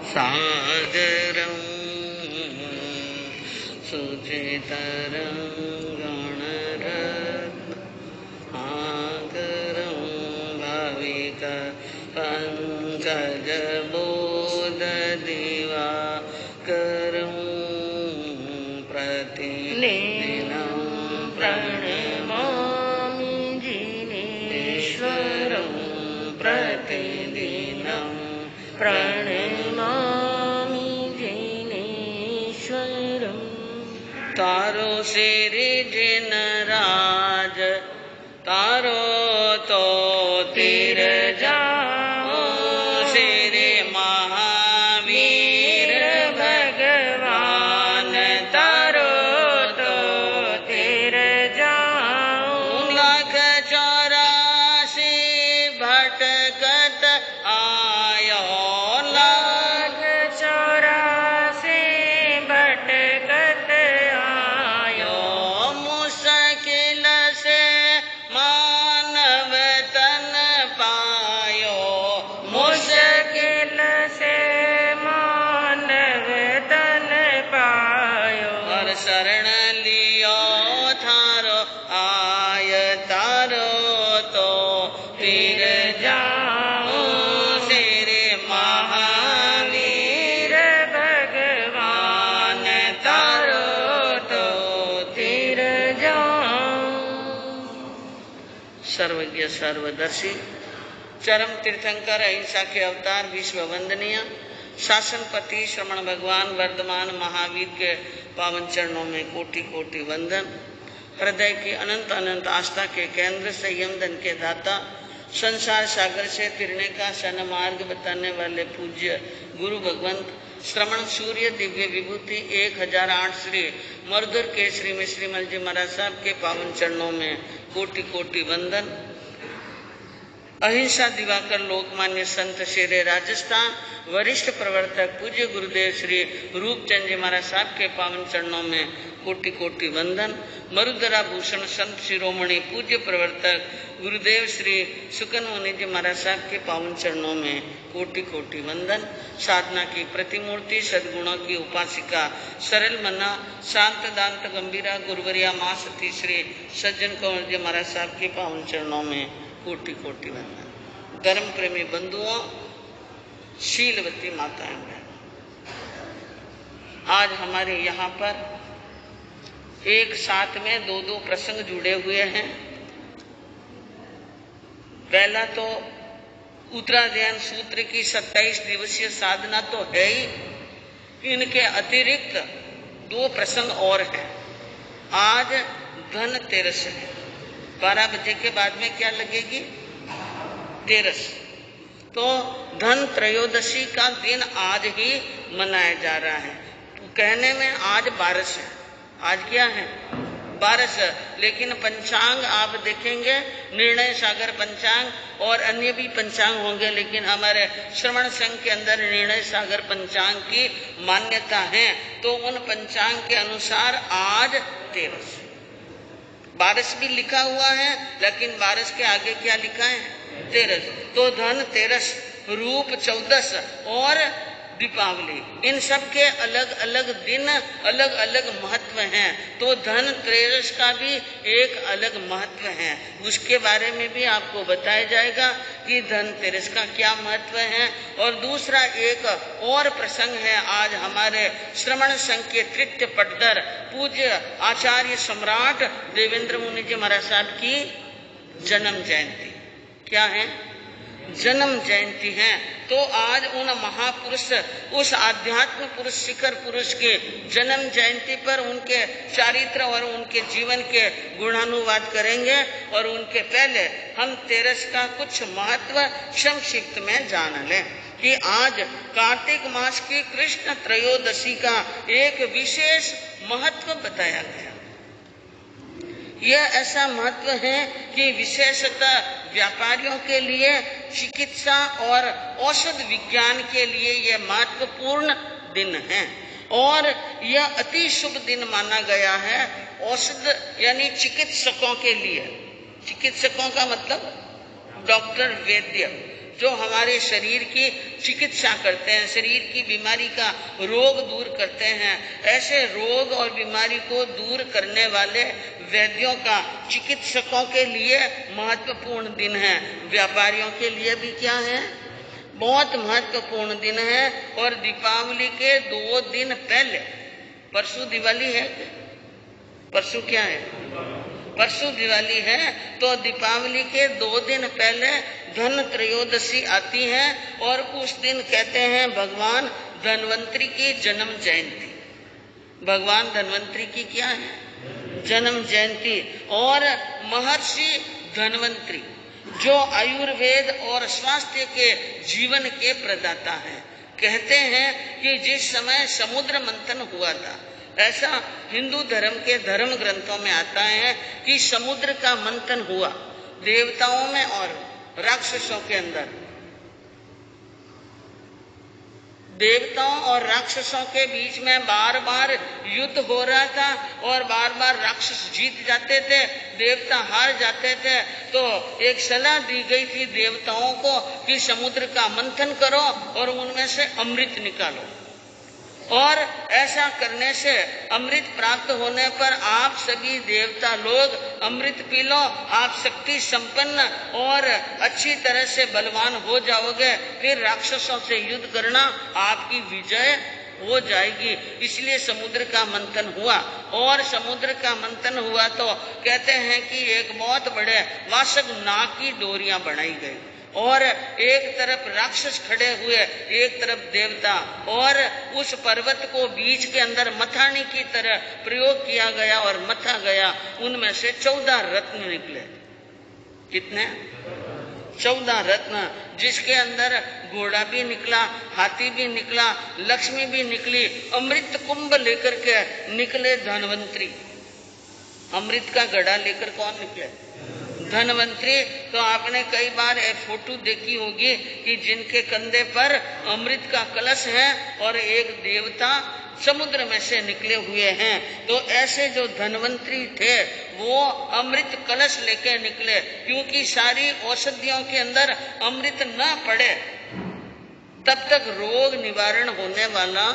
सागरं सुचितरं गणरत्नाकरं भाविका पङ्कजबोधदिवाकरं प्रतिदिनं प्रणमामि जिनेश्वरं प्रतिदिनं प्रणमामि जिनेश्वरं। तारो सिरि जिन राज तारो तो तिर जाओ, श्री महावीर भगवान तारो तो तिर जाओ। लाख 84 भटकत आयो, लाख 84 भटकत आयो। मुश्किल से मानव तन पायो, मुश्किल से मानव तन पायो। और शरण लियो थारो आय तारो तो फिर जाओ, श्री महावीर भगवान तारो तो फिर जाओ। सर्वज्ञ सर्वदर्शी चरम तीर्थंकर अहिंसा के अवतार विश्व वंदनीय शासनपति श्रमण भगवान वर्धमान महावीर के पावन चरणों में कोटि कोटि वंदन। हृदय की अनंत अनंत आस्था के केंद्र संयम धन के दाता, संसार सागर से तिरने का सन मार्ग बताने वाले पूज्य गुरु भगवंत श्रमण सूर्य दिव्य विभूति 1008 श्री मरुधर केसरी में श्रीमल जी महाराज साहब के पावन चरणों में कोटि कोटि वंदन। अहिंसा दिवाकर लोकमान्य संत शेरे राजस्थान वरिष्ठ प्रवर्तक पूज्य गुरुदेव श्री रूपचंद जी महाराज साहब के पावन चरणों में कोटि कोटि वंदन। मरुधरा भूषण संत शिरोमणि पूज्य प्रवर्तक गुरुदेव श्री सुकन मुनि जी महाराज साहब के पावन चरणों में कोटि कोटि वंदन। साधना की प्रतिमूर्ति सद्गुणों की उपासिका सरल मना शांत दांत गंभीरा गुरुवरिया माँ सती श्री सज्जन कंवर जी महाराज साहब के पावन चरणों में कोटि कोटि वंदन। धर्म प्रेमी बंधुओं, शीलवती माताएं, आज हमारे यहाँ पर एक साथ में दो प्रसंग जुड़े हुए हैं। पहला तो उत्तराध्ययन सूत्र की 27 दिवसीय साधना तो है ही, इनके अतिरिक्त 2 प्रसंग और हैं। आज धनतेरस है, 12 बजे के बाद में क्या लगेगी? तेरस। तो धन त्रयोदशी का दिन आज ही मनाया जा रहा है। तो कहने में आज 12 है, आज क्या है? 12, लेकिन पंचांग आप देखेंगे निर्णय सागर पंचांग और अन्य भी पंचांग होंगे, लेकिन हमारे श्रवण संघ के अंदर निर्णय सागर पंचांग की मान्यता है। तो उन पंचांग के अनुसार आज 13, 12 भी लिखा हुआ है, लेकिन 12 के आगे क्या लिखा है? 13। तो धन 13, रूप 14 और दीपावली, इन सब के अलग अलग दिन अलग अलग महत्व हैं। तो धनतेरस का भी एक अलग महत्व है, उसके बारे में भी आपको बताया जाएगा कि धनतेरस का क्या महत्व है। और दूसरा एक और प्रसंग है, आज हमारे श्रमण संघ के तृतीय पटधर पूज्य आचार्य सम्राट देवेंद्र मुनि जी महाराज साहब की जन्म जयंती। क्या है? जन्म जयंती है। तो आज उन महापुरुष, उस आध्यात्म पुरुष, शिखर पुरुष के जन्म जयंती पर उनके चारित्र और उनके जीवन के गुणानुवाद करेंगे। और उनके पहले हम 13 का कुछ महत्व संक्षिप्त में जान लें कि आज कार्तिक मास की कृष्ण त्रयोदशी का एक विशेष महत्व बताया गया। यह ऐसा महत्व है कि विशेषतः व्यापारियों के लिए, चिकित्सा और औषध विज्ञान के लिए यह महत्वपूर्ण दिन है। और यह अति शुभ दिन माना गया है औषध यानी चिकित्सकों के लिए। चिकित्सकों का मतलब डॉक्टर, वैद्य, जो हमारे शरीर की चिकित्सा करते हैं, शरीर की बीमारी का रोग दूर करते हैं। ऐसे रोग और बीमारी को दूर करने वाले वैद्यों का चिकित्सकों के लिए महत्वपूर्ण दिन है। व्यापारियों के लिए भी क्या है? बहुत महत्वपूर्ण दिन है। और दीपावली के 2 दिन पहले, परसों दिवाली है, परसों क्या है? परसों दिवाली है। तो दीपावली के 2 दिन पहले धन त्रयोदशी आती है और उस दिन कहते हैं भगवान धन्वंतरी की जन्म जयंती। भगवान धन्वंतरी की क्या है? जन्म जयंती। और महर्षि धन्वंतरी जो आयुर्वेद और स्वास्थ्य के जीवन के प्रदाता हैं, कहते हैं कि जिस समय समुद्र मंथन हुआ था, ऐसा हिंदू धर्म के धर्म ग्रंथों में आता है कि समुद्र का मंथन हुआ देवताओं में और राक्षसों के अंदर। देवताओं और राक्षसों के बीच में बार बार युद्ध हो रहा था और बार बार राक्षस जीत जाते थे, देवता हार जाते थे। तो एक सलाह दी गई थी देवताओं को कि समुद्र का मंथन करो और उनमें से अमृत निकालो, और ऐसा करने से अमृत प्राप्त होने पर आप सभी देवता लोग अमृत पी लो, आप शक्ति संपन्न और अच्छी तरह से बलवान हो जाओगे, फिर राक्षसों से युद्ध करना आपकी विजय हो जाएगी। इसलिए समुद्र का मंथन हुआ। और समुद्र का मंथन हुआ तो कहते हैं कि एक बहुत बड़े वासक नाग की डोरियां बनाई गई और एक तरफ राक्षस खड़े हुए, एक तरफ देवता, और उस पर्वत को बीच के अंदर मथानी की तरह प्रयोग किया गया और मथा गया। उनमें से 14 रत्न निकले। कितने? 14 रत्न, जिसके अंदर घोड़ा भी निकला, हाथी भी निकला, लक्ष्मी भी निकली। अमृत कुंभ लेकर के निकले धन्वंतरी। अमृत का घड़ा लेकर कौन निकले? धन्वंतरी। तो आपने कई बार एक फोटो देखी होगी कि जिनके कंधे पर अमृत का कलश है और एक देवता समुद्र में से निकले हुए हैं। तो ऐसे जो धन्वंतरी थे वो अमृत कलश लेके निकले, क्योंकि सारी औषधियों के अंदर अमृत न पड़े तब तक रोग निवारण होने वाला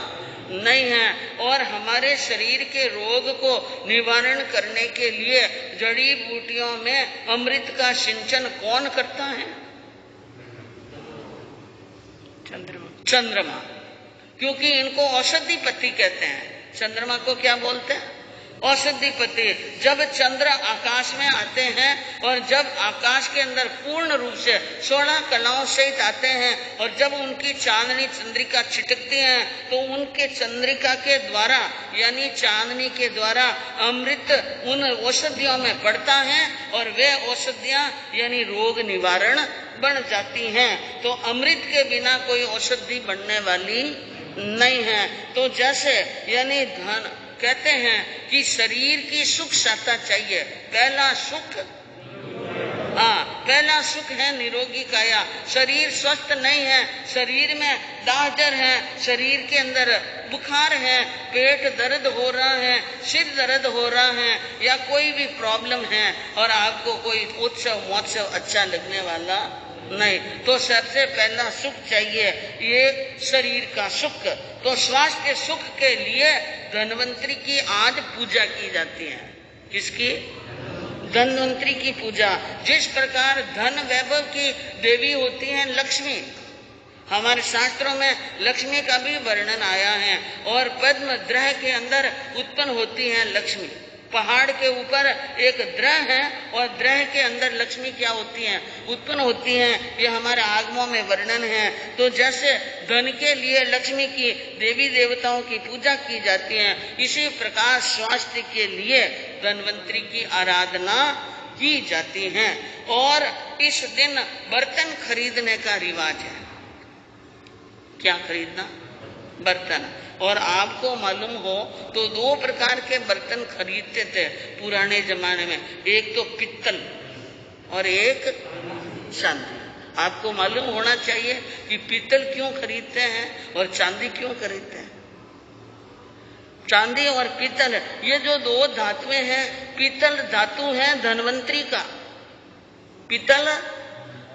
नहीं है। और हमारे शरीर के रोग को निवारण करने के लिए जड़ी बूटियों में अमृत का सिंचन कौन करता है? चंद्रमा। क्योंकि इनको औषधिपति कहते हैं। चंद्रमा को क्या बोलते हैं? औषधिपति। जब चंद्र आकाश में आते हैं और जब आकाश के अंदर पूर्ण रूप से 16 कलाओं सहित आते हैं और जब उनकी चांदनी चंद्रिका छिटकती है तो उनके चंद्रिका के द्वारा यानी चांदनी के द्वारा अमृत उन औषधियों में पड़ता है और वे औषधियां यानी रोग निवारण बन जाती हैं। तो अमृत के बिना कोई औषधि बनने वाली नहीं है। तो जैसे यानी धन कहते हैं कि शरीर की सुख साता चाहिए। पहला सुख, पहला सुख है निरोगी काया। शरीर स्वस्थ नहीं है, शरीर में दाहजर है, शरीर के अंदर बुखार है, पेट दर्द हो रहा है, सिर दर्द हो रहा है या कोई भी प्रॉब्लम है और आपको कोई उत्सव महोत्सव अच्छा लगने वाला नहीं, तो सबसे पहला सुख चाहिए, ये शरीर का सुख। तो स्वास्थ्य सुख के लिए धन्वंतरी की आज पूजा की जाती है। किसकी? धन्वंतरी की पूजा। जिस प्रकार धन वैभव की देवी होती है लक्ष्मी, हमारे शास्त्रों में लक्ष्मी का भी वर्णन आया है। और पद्म ग्रह के अंदर उत्पन्न होती है लक्ष्मी। पहाड़ के ऊपर एक ग्रह है और ग्रह के अंदर लक्ष्मी क्या होती हैं? उत्पन्न होती हैं। ये हमारे आगमों में वर्णन है। तो जैसे धन के लिए लक्ष्मी की देवी देवताओं की पूजा की जाती है, इसी प्रकार स्वास्थ्य के लिए धन्वंतरी की आराधना की जाती है। और इस दिन बर्तन खरीदने का रिवाज है। क्या खरीदना? बर्तन। और आपको मालूम हो तो 2 प्रकार के बर्तन खरीदते थे पुराने जमाने में, एक तो पित्तल और एक चांदी। आपको मालूम होना चाहिए कि पित्तल क्यों खरीदते हैं और चांदी क्यों खरीदते हैं। चांदी और पित्तल ये जो 2 धातुएं हैं, पित्तल धातु है धन्वंतरी का, पित्तल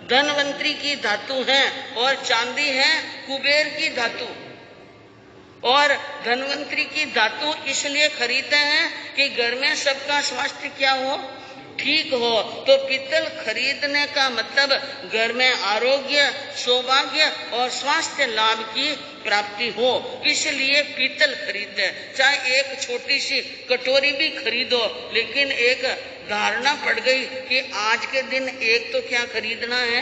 धनवंतरी की धातु है और चांदी है कुबेर की धातु। और धनवंतरी की धातु इसलिए खरीदते हैं कि घर में सबका स्वास्थ्य क्या हो, ठीक हो। तो पीतल खरीदने का मतलब घर में आरोग्य, सौभाग्य और स्वास्थ्य लाभ की प्राप्ति हो, इसलिए पीतल खरीदते। चाहे एक छोटी सी कटोरी भी खरीदो, लेकिन एक धारणा पड़ गई कि आज के दिन एक तो क्या खरीदना है,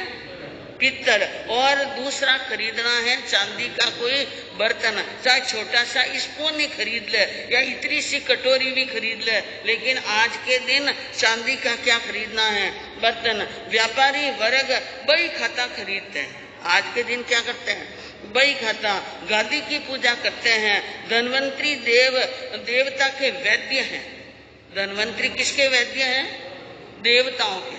पीतल, और दूसरा खरीदना है चांदी का कोई बर्तन। चाहे छोटा सा स्पून ही खरीद ले या इतनी सी कटोरी भी खरीद ले, लेकिन आज के दिन चांदी का क्या खरीदना है, बर्तन। व्यापारी वर्ग बही खाता खरीदते हैं। आज के दिन क्या करते हैं, बही खाता। गादी की पूजा करते हैं। धनवंतरी देवता के वैद्य हैं। धनवंतरी किसके वैद्य हैं, देवताओं के,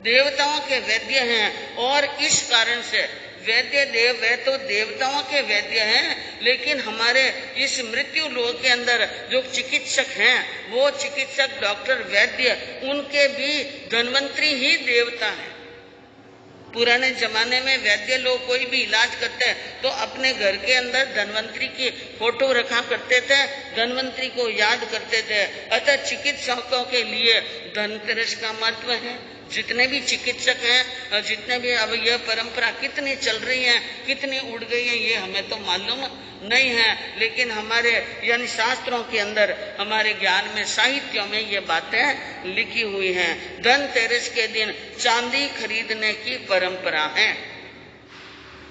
देवताओं के वैद्य हैं। और इस कारण से वैद्य देव, वे तो देवताओं के वैद्य हैं, लेकिन हमारे इस मृत्यु लोक के अंदर जो चिकित्सक हैं, वो चिकित्सक डॉक्टर वैद्य, उनके भी धनवंतरी ही देवता हैं। पुराने जमाने में वैद्य लोग कोई भी इलाज करते हैं तो अपने घर के अंदर धनवंतरी की फोटो रखा करते थे, धनवंतरी को याद करते थे। अतः चिकित्सकों के लिए धनतेरस का महत्व है। जितने भी चिकित्सक हैं, जितने भी, अब यह परंपरा कितनी चल रही है, कितनी उड़ गई है, ये हमें तो मालूम नहीं है, लेकिन हमारे यानी शास्त्रों के अंदर, हमारे ज्ञान में, साहित्यों में ये बातें लिखी हुई हैं। धनतेरस के दिन चांदी खरीदने की परंपरा है।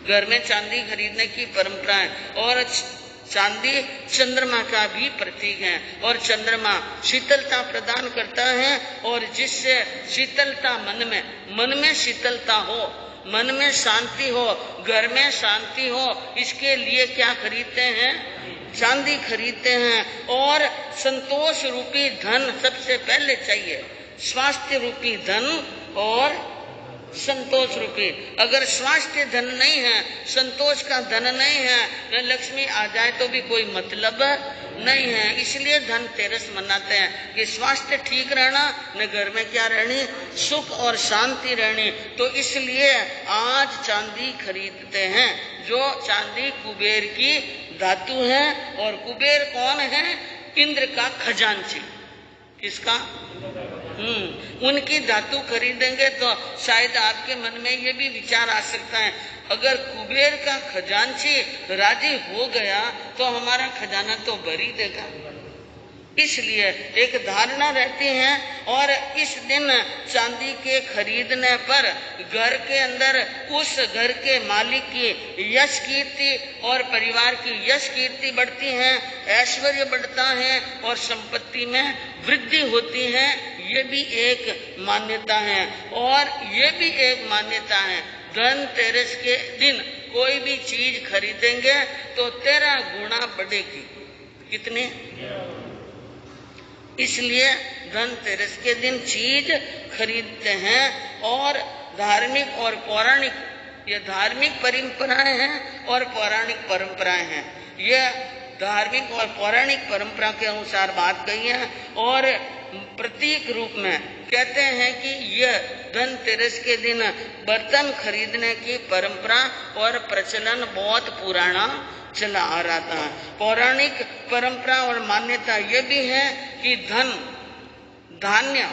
घर में चांदी खरीदने की परंपरा है। और चांदी चंद्रमा का भी प्रतीक है, और चंद्रमा शीतलता प्रदान करता है, और जिससे शीतलता मन में शीतलता हो, मन में शांति हो, घर में शांति हो, इसके लिए क्या खरीदते हैं, चांदी खरीदते हैं। और संतोष रूपी धन सबसे पहले चाहिए, स्वास्थ्य रूपी धन और संतोष रूपी। अगर स्वास्थ्य धन नहीं है, संतोष का धन नहीं है, न लक्ष्मी आ जाए तो भी कोई मतलब नहीं है। इसलिए धनतेरस मनाते हैं कि स्वास्थ्य ठीक रहना, न घर में क्या रहनी, सुख और शांति रहनी। तो इसलिए आज चांदी खरीदते हैं, जो चांदी कुबेर की धातु है। और कुबेर कौन है, इंद्र का खजांची। किसका, उनकी धातु खरीदेंगे तो शायद आपके मन में ये भी विचार आ सकता है, अगर कुबेर का खजांची राजी हो गया तो हमारा खजाना तो भर ही देगा। इसलिए एक धारणा रहती है। और इस दिन चांदी के खरीदने पर घर के अंदर उस घर के मालिक की यश कीर्ति और परिवार की यश कीर्ति बढ़ती है, ऐश्वर्य बढ़ता है और संपत्ति में वृद्धि होती है। ये भी एक मान्यता है। और ये भी एक मान्यता है, धनतेरस के दिन कोई भी चीज खरीदेंगे तो 13 गुना बढ़ेगी। कितने? इसलिए धनतेरस के दिन चीज खरीदते हैं। और धार्मिक और पौराणिक, ये धार्मिक परंपराएं हैं और पौराणिक परंपराएं हैं। ये धार्मिक और पौराणिक परंपरा के अनुसार बात कही है। और प्रतीक रूप में कहते हैं कि यह धनतेरस के दिन बर्तन खरीदने की परंपरा और प्रचलन बहुत पुराना चला आ रहा था। पौराणिक परंपरा और मान्यता ये भी है कि धन, धान्य,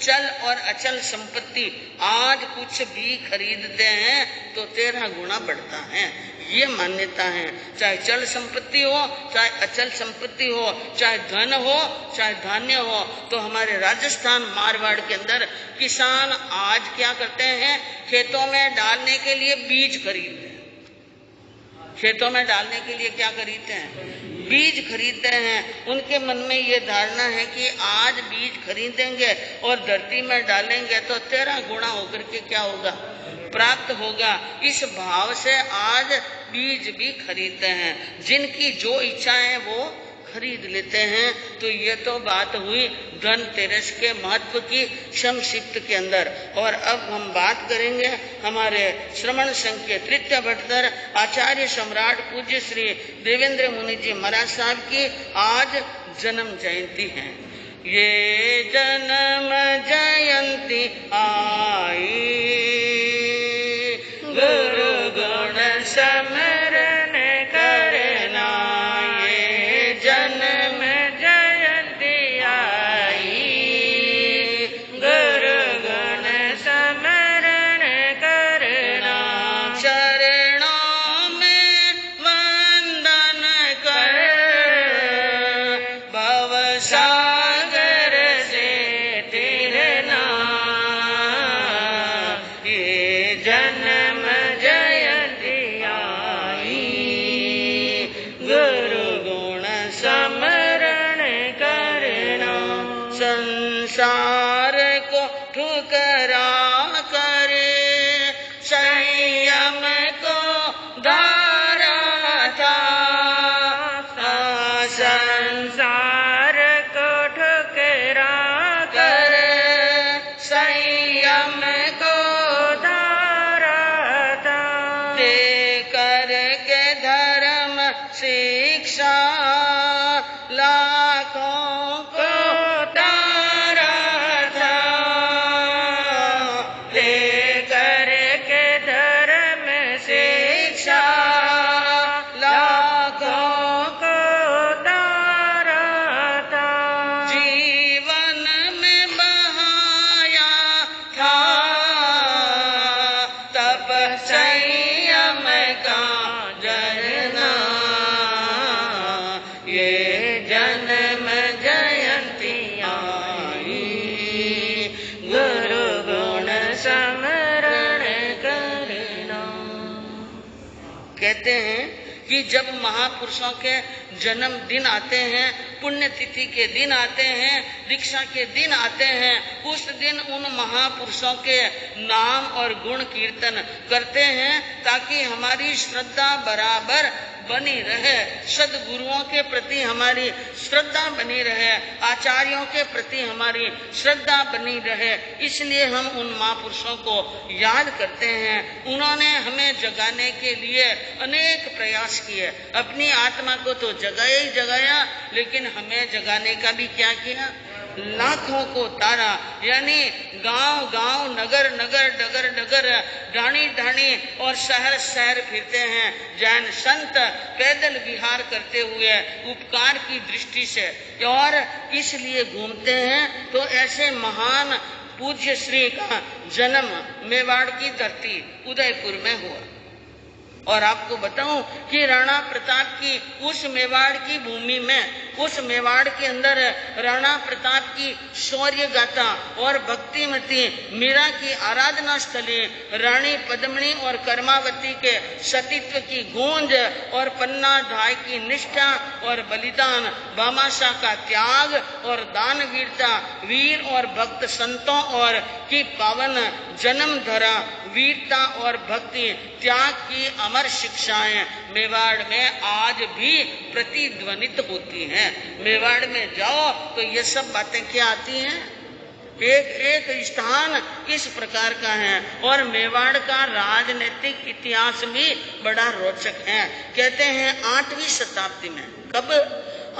चल और अचल संपत्ति आज कुछ भी खरीदते हैं तो 13 गुना बढ़ता है। ये मान्यता है। चाहे चल संपत्ति हो, चाहे अचल संपत्ति हो, चाहे धन हो, चाहे धान्य हो। तो हमारे राजस्थान मारवाड़ के अंदर किसान आज क्या करते हैं, खेतों में डालने के लिए बीज खरीदते हैं। खेतों में डालने के लिए क्या खरीदते हैं, बीज खरीदते हैं। उनके मन में ये धारणा है कि आज बीज खरीदेंगे और धरती में डालेंगे तो 13 गुना होकर के क्या होगा, प्राप्त होगा। इस भाव से आज बीज भी खरीदते हैं। जिनकी जो इच्छा है वो खरीद लेते हैं। तो ये तो बात हुई धनतेरस के महत्व की संक्षिप्त के अंदर। और अब हम बात करेंगे हमारे श्रवण संघ के तृतीय भट्टर आचार्य सम्राट पूज्य श्री देवेंद्र मुनि जी महाराज साहब की आज जन्म जयंती है। ये जन्म जयंती आई शिक्षा लाखों को तारा था, लेकर के धर्म शिक्षा लाखों को तारा था, जीवन में बहाया था तप संयम का झरना, ये जन्म जयंती आई गुरु गुण स्मरण करना। कहते हैं कि जब महापुरुषों के जन्म दिन आते हैं, पुण्यतिथि के दिन आते हैं, दीक्षा के दिन आते हैं, उस दिन उन महापुरुषों के नाम और गुण कीर्तन करते हैं ताकि हमारी श्रद्धा बराबर बनी रहे, सदगुरुओं के प्रति हमारी श्रद्धा बनी रहे, आचार्यों के प्रति हमारी श्रद्धा बनी रहे। इसलिए हम उन महापुरुषों को याद करते हैं। उन्होंने हमें जगाने के लिए अनेक प्रयास किए, अपनी आत्मा को तो जगाया ही जगाया, लेकिन हमें जगाने का भी क्या किया, लाखों को तारा, यानी गांव गांव, नगर नगर, डगर डगर, ढाणी ढाणी और शहर शहर फिरते हैं जैन संत, पैदल विहार करते हुए उपकार की दृष्टि से, और इसलिए घूमते हैं। तो ऐसे महान पूज्य श्री का जन्म मेवाड़ की धरती उदयपुर में हुआ। और आपको बताऊं कि राणा प्रताप की उस मेवाड़ की भूमि में, उस मेवाड़ के अंदर राणा प्रताप की शौर्य गाथा और भक्तिमती मीरा की आराधना स्थली, रानी पद्मिनी और कर्मावती के सतीत्व की गूंज और पन्ना धाय की निष्ठा और बलिदान, भामाशाह का त्याग और दानवीरता, वीर और भक्त संतों और की पावन जन्म धरा, वीरता और भक्ति त्याग की अमर शिक्षाएं मेवाड़ में आज भी प्रतिध्वनित होती हैं। मेवाड़ में जाओ तो ये सब बातें क्या आती हैं, एक एक स्थान इस प्रकार का है। और मेवाड़ का राजनीतिक इतिहास भी बड़ा रोचक है। कहते हैं 8वीं शताब्दी में, कब,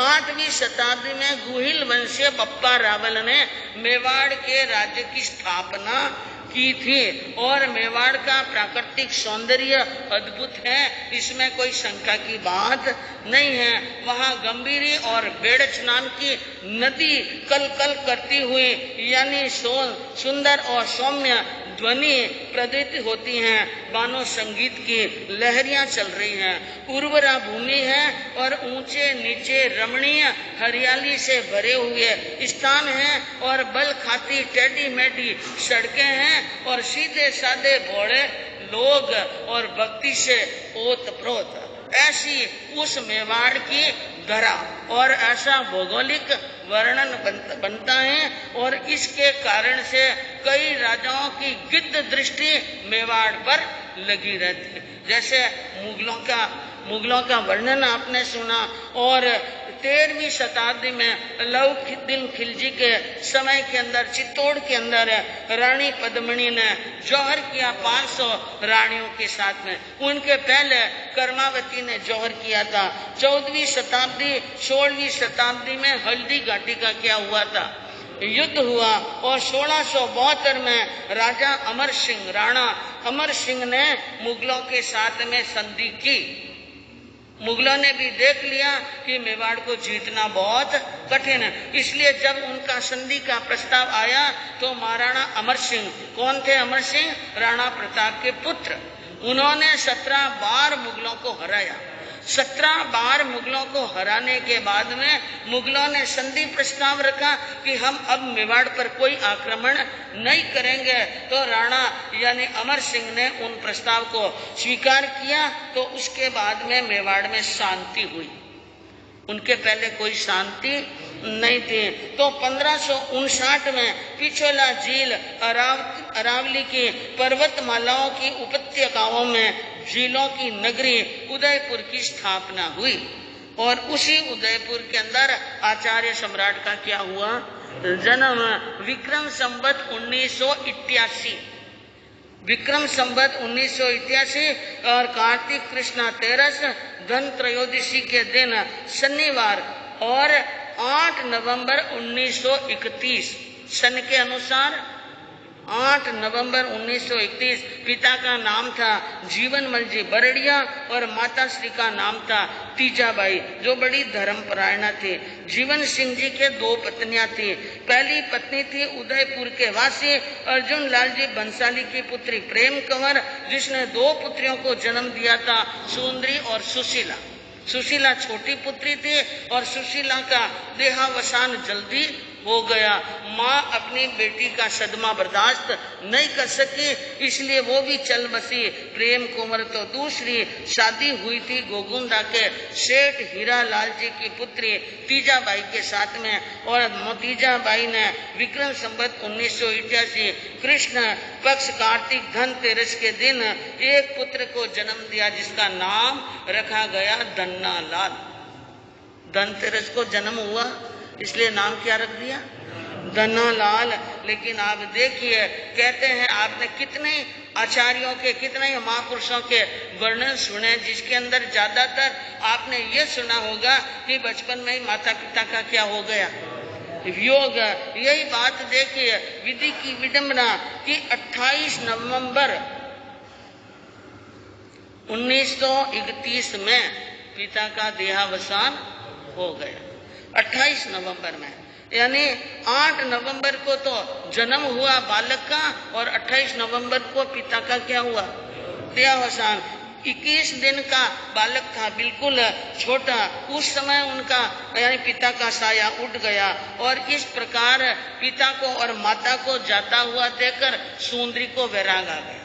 8वीं शताब्दी में गुहिल वंशीय बप्पा रावल ने मेवाड़ के राज्य की स्थापना की थी। और मेवाड़ का प्राकृतिक सौंदर्य अद्भुत है, इसमें कोई शंका की बात नहीं है। वहाँ गंभीरी और बेड़च नाम की नदी कल कल करती हुई, यानी सुंदर और सौम्य ध्वनि प्रदीप्त होती हैं, मानो संगीत की लहरियां चल रही हैं। उर्वरा भूमि है और ऊंचे नीचे रमणीय हरियाली से भरे हुए स्थान हैं, और बल खाती टेढ़ी मेढ़ी सड़कें हैं, और सीधे साधे भोले लोग और भक्ति से ओतप्रोत। ऐसी उस मेवाड़ की धरा और ऐसा भौगोलिक वर्णन बनता है, और इसके कारण से कई राजाओं की गिद्ध दृष्टि मेवाड़ पर लगी रहती है। जैसे मुगलों का वर्णन आपने सुना, और 13वीं शताब्दी में लौकिद्दीन खिलजी के समय के अंदर चित्तौड़ के अंदर रानी पद्मिनी ने जौहर किया 500 रानियों के साथ में। उनके पहले कर्मावती ने जौहर किया था। 14वीं शताब्दी 16वीं शताब्दी में हल्दी घाटी का क्या हुआ था, युद्ध हुआ, और 1672 में राजा अमर सिंह, राणा अमर सिंह ने मुगलों के साथ में संधि की। मुगलों ने भी देख लिया कि मेवाड़ को जीतना बहुत कठिन है, इसलिए जब उनका संधि का प्रस्ताव आया तो महाराणा अमर सिंह, कौन थे अमर सिंह, राणा प्रताप के पुत्र, उन्होंने 17 बार मुगलों को हराया। 17 बार मुगलों को हराने के बाद में मुगलों ने संधि प्रस्ताव रखा कि हम अब मेवाड़ पर कोई आक्रमण नहीं करेंगे। तो राणा यानी अमर सिंह ने उन प्रस्ताव को स्वीकार किया। तो उसके बाद में मेवाड़ में शांति हुई, उनके पहले कोई शांति नहीं थी। तो 1559 में पिछोला झील अरावली की पर्वतमालाओं की उपत्यकाओं में झीलों की नगरी उदयपुर की स्थापना हुई, और उसी उदयपुर के अंदर आचार्य सम्राट का क्या हुआ, जन्म। विक्रम संवत 1988 विक्रम संवत 1981 और कार्तिक कृष्णा तेरस धन त्रयोदशी के दिन शनिवार और 8 नवंबर 1931 सन के अनुसार 8 नवंबर 1931 पिता का नाम था जीवनमल जी बरड़िया और माता श्री का नाम था तीजाबाई, जो बड़ी धर्मपरायणा थी। जीवन सिंह जी के 2 पत्नियां थी। पहली पत्नी थी उदयपुर के वासी अर्जुन लाल जी बंसाली की पुत्री प्रेम कंवर, जिसने 2 पुत्रियों को जन्म दिया था, सुंदरी और सुशीला। सुशीला छोटी पुत्री थी और सुशीला का देहावसान जल्दी हो गया। माँ अपनी बेटी का सदमा बर्दाश्त नहीं कर सकी, इसलिए वो भी चल बसी। प्रेम कुंवर तो दूसरी शादी हुई थी गोगुंदा के सेठ हीरा लाल जी की पुत्री तीजाबाई के साथ में, और तीजाबाई ने विक्रम संवत 1988 कृष्ण पक्ष कार्तिक धनतेरस के दिन एक पुत्र को जन्म दिया, जिसका नाम रखा गया धन्ना लाल। धनतेरस को जन्म हुआ, इसलिए नाम क्या रख दिया? धन्ना लाल। लेकिन आप देखिए, कहते हैं आपने कितने आचार्यों के, कितने महापुरुषों के वर्णन सुने, जिसके अंदर ज्यादातर आपने ये सुना होगा कि बचपन में ही माता पिता का क्या हो गया, वियोग। यही बात देखिए विधि की विडंबना कि 28 नवंबर 1931 में पिता का देहावसान हो गया। 28 नवंबर में, यानी 8 नवंबर को तो जन्म हुआ बालक का और 28 नवंबर को पिता का क्या हुआ, देहावसान। 21 दिन का बालक था, बिल्कुल छोटा। उस समय उनका यानी पिता का साया उठ गया, और इस प्रकार पिता को और माता को जाता हुआ देखकर सुंदरी को वैराग आ गया।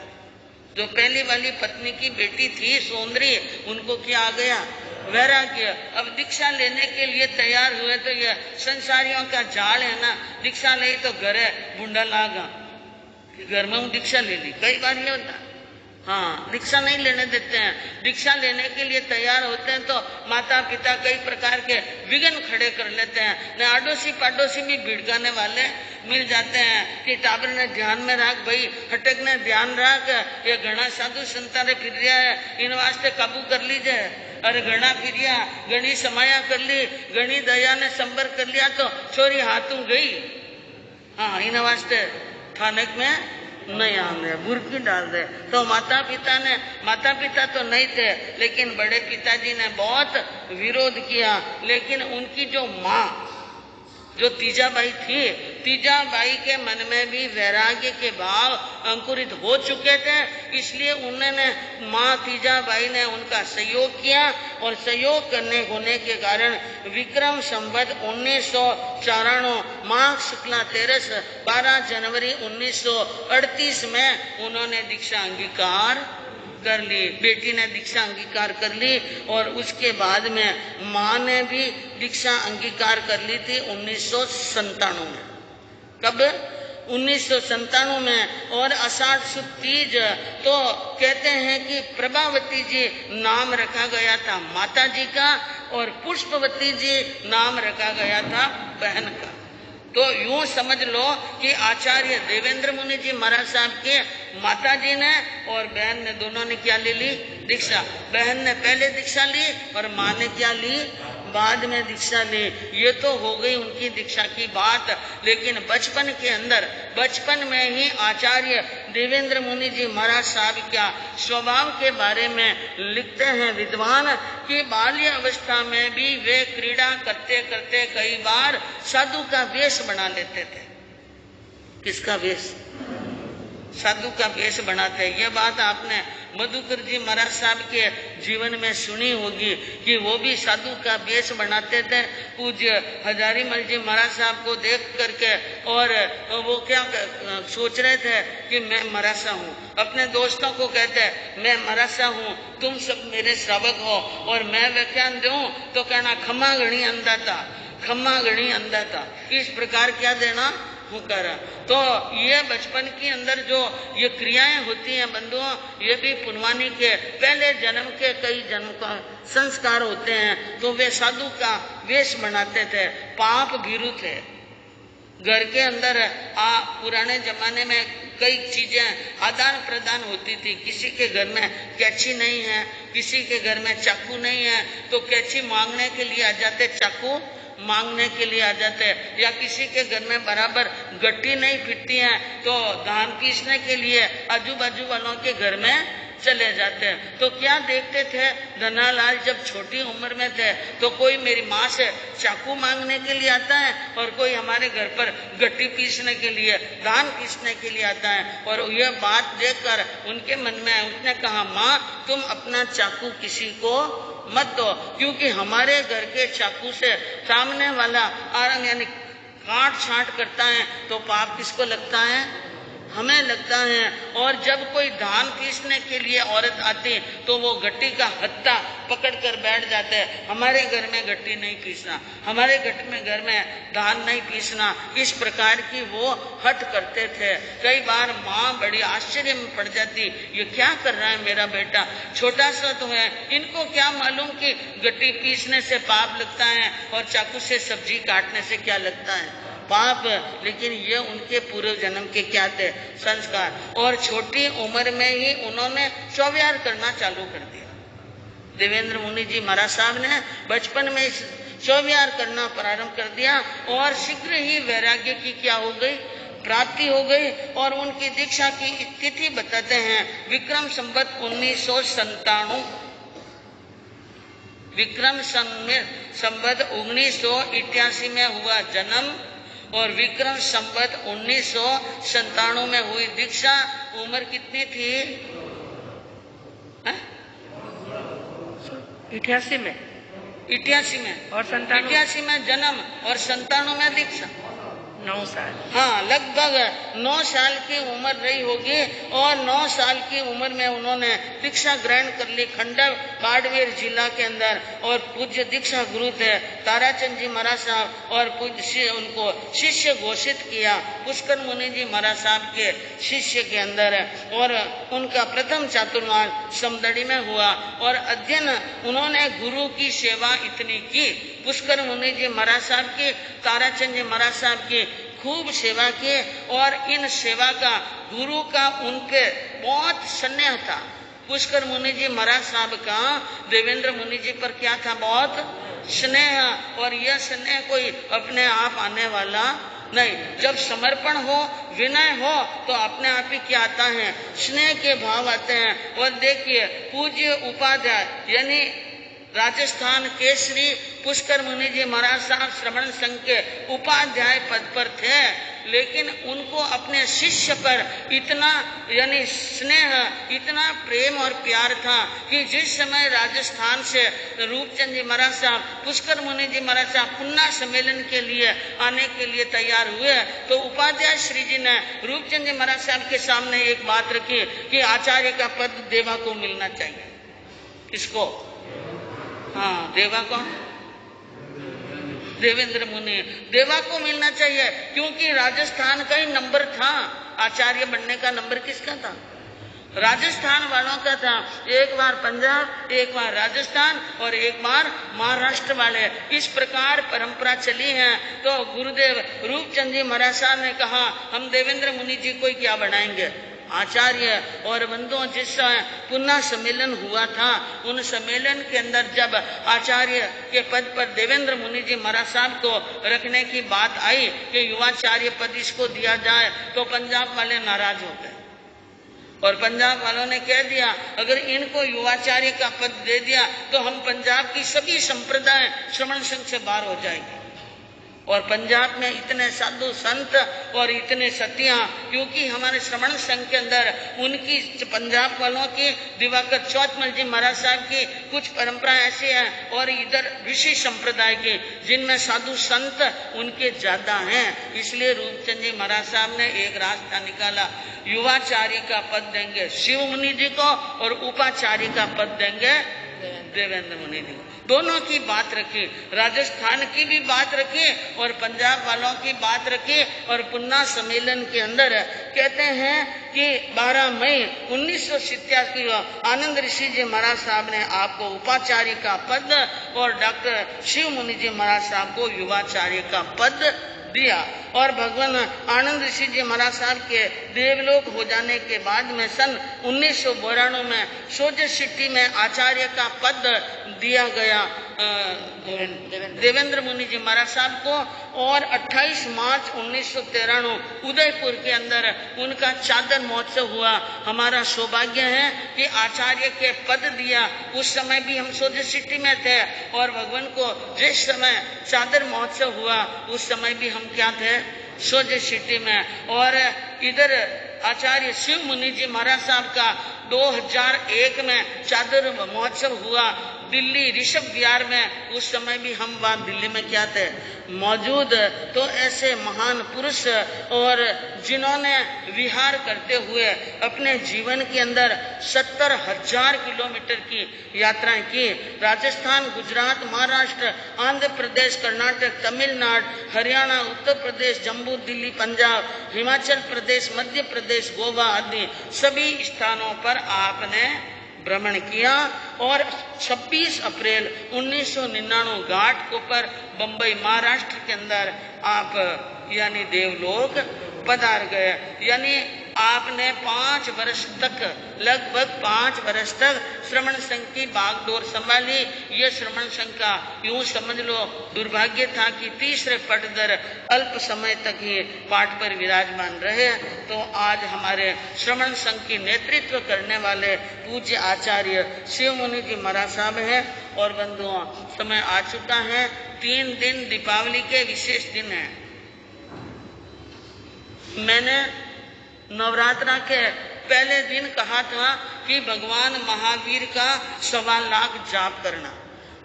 जो पहली वाली पत्नी की बेटी थी सुंदरी, उनको क्या आ गया, वैराग्य। अब दीक्षा लेने के लिए तैयार हुए तो ये संसारियों का जाल है ना, दीक्षा ले तो घरे बुंडा लागा कि घर में दीक्षा ले ली। कई बार ये होता, हाँ, दीक्षा नहीं लेने देते हैं। दीक्षा लेने के लिए तैयार होते हैं तो माता पिता कई प्रकार के विघ्न खड़े कर लेते हैं। न आडोसी पाडोसी भी भिड़काने वाले मिल जाते हैं कि टाबर ने ध्यान में रख, भाई हटक ने ध्यान रख, ये घना साधु संता ने फिर रहा है, इन वास्ते काबू कर लीजिए। अरे घना फिरिया, घनी समाया कर ली, घनी दया ने संबर कर लिया तो छोरी हाथों गई। हाँ, इन वास्ते थानक में नहीं आने, बुरकी डाल दे। तो माता पिता तो नहीं थे, लेकिन बड़े पिताजी ने बहुत विरोध किया। लेकिन उनकी जो माँ, जो तीजाबाई थी, तीजाबाई के मन में भी वैराग्य के भाव अंकुरित हो चुके थे, इसलिए उन्होंने माँ तीजाबाई ने उनका सहयोग किया, और सहयोग करने होने के कारण विक्रम संवत 1994 माघ शुक्ला तेरस 12 जनवरी 1938 में उन्होंने दीक्षा अंगीकार कर ली। बेटी ने दीक्षा अंगीकार कर ली, और उसके बाद में माँ ने भी दीक्षा अंगीकार कर ली थी 1997 में। कब? 1997 में। और आषाढ़ शुद्ध तीज तो कहते हैं कि प्रभावती जी नाम रखा गया था माता जी का, और पुष्पवती जी नाम रखा गया था बहन का। तो यूं समझ लो कि आचार्य देवेंद्र मुनि जी महाराज साहब के माता जी ने और बहन ने, दोनों ने क्या ले ली, दीक्षा। बहन ने पहले दीक्षा ली और माँ ने क्या ली, बाद में दीक्षा ली। ये तो हो गई उनकी दीक्षा की बात। लेकिन बचपन में ही आचार्य देवेंद्र मुनि जी महाराज साहब क्या स्वभाव के बारे में लिखते हैं विद्वान कि बाल्य अवस्था में भी वे क्रीड़ा करते करते कई बार साधु का वेश बना लेते थे। किसका वेश? साधु का वेश बनाते हैं। यह बात आपने मधुकर जी महाराज साहब के जीवन में सुनी होगी कि वो भी साधु का वेश बनाते थे। पूज्य हजारीमल जी महाराज साहब को देख करके, और वो क्या सोच रहे थे कि मैं मरासा हूँ। अपने दोस्तों को कहते मैं मरासा हूँ, तुम सब मेरे श्रावक हो, और मैं व्याख्यान दूं तो कहना खम्मा घड़ी अंधा था, खम्मा घड़ी अंधा था। इस प्रकार क्या देना करा। तो ये बचपन के अंदर जो ये क्रियाएं होती हैं बंधुओं, ये भी पुनवानी के पहले जन्म के कई जन्म का संस्कार होते हैं। तो वे साधु का वेश बनाते थे, पाप भीरु थे। घर के अंदर पुराने जमाने में कई चीजें आदान प्रदान होती थी। किसी के घर में कैंची नहीं है, किसी के घर में चाकू नहीं है, तो कैंची मांगने के लिए आ जाते, चाकू मांगने के लिए आ जाते हैं। या किसी के घर में बराबर गट्टी नहीं फिरती है तो धान पीसने के लिए आजू बाजू वालों के घर में चले जाते हैं। तो क्या देखते थे, धनालाल जब छोटी उम्र में थे तो कोई मेरी माँ से चाकू मांगने के लिए आता है और कोई हमारे घर पर गट्टी पीसने के लिए, धान पीसने के लिए आता है। और यह बात देखकर उनके मन में उसने कहा, माँ तुम अपना चाकू किसी को मत दो, क्योंकि हमारे घर के चाकू से सामने वाला यानी काट छांट करता है तो पाप किसको लगता है, हमें लगता है। और जब कोई धान पीसने के लिए औरत आती तो वो गट्टी का हत्था पकड़ कर बैठ जाते हैं, हमारे घर में गट्टी नहीं पीसना, हमारे घर में धान नहीं पीसना। इस प्रकार की वो हट करते थे। कई बार माँ बड़ी आश्चर्य में पड़ जाती, ये क्या कर रहा है मेरा बेटा, छोटा सा तो है, इनको क्या मालूम कि गट्टी पीसने से पाप लगता है और चाकू से सब्जी काटने से क्या लगता है, पाप। लेकिन ये उनके पूर्व जन्म के क्या थे, संस्कार। और छोटी उम्र में ही उन्होंने चौविहार करना चालू कर दिया। देवेंद्र मुनि जी महाराज साहब ने बचपन में चौविहार करना प्रारंभ कर दिया और शीघ्र ही वैराग्य की क्या हो गई, प्राप्ति हो गई। और उनकी दीक्षा की तिथि बताते हैं, विक्रम संवत 1997, विक्रम संवत 1988 में हुआ जन्म और विक्रम संवत 1997 में हुई दीक्षा। उम्र कितनी थी, 88 में 88 में और 97 88 में जन्म और 97 में दीक्षा, 9 साल। हाँ, लगभग 9 साल की उम्र रही होगी। और 9 साल की उम्र में उन्होंने दीक्षा ग्रहण कर ली खंडव बाड़मेर जिला के अंदर। और पूज्य दीक्षा गुरु थे ताराचंद जी महाराज साहब और पूज्य उनको शिष्य घोषित किया पुष्कर मुनि जी महाराज साहब के शिष्य के अंदर। और उनका प्रथम चातुर्मास समदड़ी में हुआ और अध्ययन उन्होंने गुरु की सेवा इतनी की, पुष्कर मुनि जी महाराज साहब की, ताराचंद जी महाराज साहब की खूब सेवा की। और इन सेवा का गुरु का उन पे बहुत स्नेह था। पुष्कर मुनि जी महाराज साहब का देवेंद्र मुनि जी पर क्या था, बहुत स्नेह। और यह स्नेह कोई अपने आप आने वाला नहीं, जब समर्पण हो, विनय हो तो अपने आप ही क्या आता है, स्नेह के भाव आते हैं। और देखिए पूज्य उपाध्याय यानी राजस्थान केसरी पुष्कर मुनि जी महाराज साहब श्रवण संघ के उपाध्याय पद पर थे, लेकिन उनको अपने शिष्य पर इतना यानी स्नेह, इतना प्रेम और प्यार था कि जिस समय राजस्थान से रूपचंद जी महाराज साहब, पुष्कर मुनि जी महाराज साहब पुन्ना सम्मेलन के लिए आने के लिए तैयार हुए तो उपाध्याय श्री जी ने रूपचंद जी महाराज साहब के सामने एक बात रखी कि आचार्य का पद देवा को मिलना चाहिए। किसको? हाँ, देवा को, देवेंद्र मुनि, देवा को मिलना चाहिए, क्योंकि राजस्थान का ही नंबर था। आचार्य बनने का नंबर किसका था? राजस्थान वालों का था। एक बार पंजाब, एक बार राजस्थान और एक बार महाराष्ट्र वाले। इस प्रकार परंपरा चली है। तो गुरुदेव रूपचंद जी महाराज साहब ने कहा, हम देवेंद्र मुनि जी को क्या बनाएंगे, आचार्य। और बंधुओं, जिस पुन्ना सम्मेलन हुआ था, उन सम्मेलन के अंदर जब आचार्य के पद पर देवेंद्र मुनि जी महाराज साहब को रखने की बात आई कि युवाचार्य पद इसको दिया जाए, तो पंजाब वाले नाराज हो गए और पंजाब वालों ने कह दिया, अगर इनको युवाचार्य का पद दे दिया तो हम पंजाब की सभी संप्रदाय श्रवण संघ से बाहर हो जाएगी। और पंजाब में इतने साधु संत और इतने सतियां, क्योंकि हमारे श्रवण संघ के अंदर उनकी पंजाब वालों की दिवाकर चौथमल जी महाराज साहब की कुछ परंपरा ऐसी है और इधर ऋषि संप्रदाय की, जिनमें साधु संत उनके ज्यादा हैं। इसलिए रूपचंद जी महाराज साहब ने एक रास्ता निकाला, युवाचार्य का पद देंगे शिव मुनि जी को और उपाचार्य का पद देंगे देवेंद्र मुनि जी। दोनों की बात रखी, राजस्थान की भी बात रखी और पंजाब वालों की बात रखी। और पुन्ना सम्मेलन के अंदर कहते हैं कि 12 मई 1987 आनंद ऋषि जी महाराज साहब ने आपको उपाचार्य का पद और डॉक्टर शिव मुनि जी महाराज साहब को युवाचार्य का पद दिया। और भगवान आनंद ऋषि जी महाराज साहब के देवलोक हो जाने के बाद में सन 1992 में सोजत सिटी में आचार्य का पद दिया गया देवेंद्र मुनि जी महाराज साहब को। और 28 मार्च 1993 उदयपुर के अंदर उनका चादर महोत्सव हुआ। हमारा सौभाग्य है कि आचार्य के पद दिया। उस समय भी हम सोजत सिटी में थे और भगवान को जिस समय चादर महोत्सव हुआ उस समय भी हम क्या थे, सोजत सिटी में। और इधर आचार्य शिव मुनि जी महाराज साहब का 2001 में चादर महोत्सव हुआ दिल्ली ऋषभ विहार में। उस समय भी हम वहाँ दिल्ली में क्या थे, मौजूद। तो ऐसे महान पुरुष और जिन्होंने विहार करते हुए अपने जीवन के अंदर 70,000 किलोमीटर की यात्राएं की। राजस्थान, गुजरात, महाराष्ट्र, आंध्र प्रदेश, कर्नाटक, तमिलनाडु, हरियाणा, उत्तर प्रदेश, जम्मू, दिल्ली, पंजाब, हिमाचल प्रदेश, मध्य प्रदेश, गोवा आदि सभी स्थानों पर आपने भ्रमण किया। और 26 अप्रैल 1999 घाट को पर बंबई महाराष्ट्र के अंदर आप यानी देवलोक पधार गए। यानी आपने 5 वर्ष तक, लगभग 5 वर्ष तक श्रवण संघ की बागडोर संभाली। ये श्रवण संघ का यूं समझ लो दुर्भाग्य था कि तीसरे पटदर अल्प समय तक ही पाठ पर विराजमान रहे। तो आज हमारे श्रवण संघ की नेतृत्व करने वाले पूज्य आचार्य शिव मुनि जी महाराज साहब हैं। और बंधुओं, समय आ चुका है। 3 दिन दीपावली के विशेष दिन हैं। मैंने नवरात्रा के पहले दिन कहा था कि भगवान महावीर का 1.25 लाख जाप करना।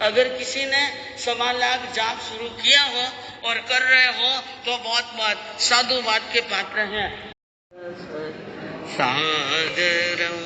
अगर किसी ने 1.25 लाख जाप शुरू किया हो और कर रहे हो तो बहुत बहुत साधुवाद के पात्र हैं। सादरम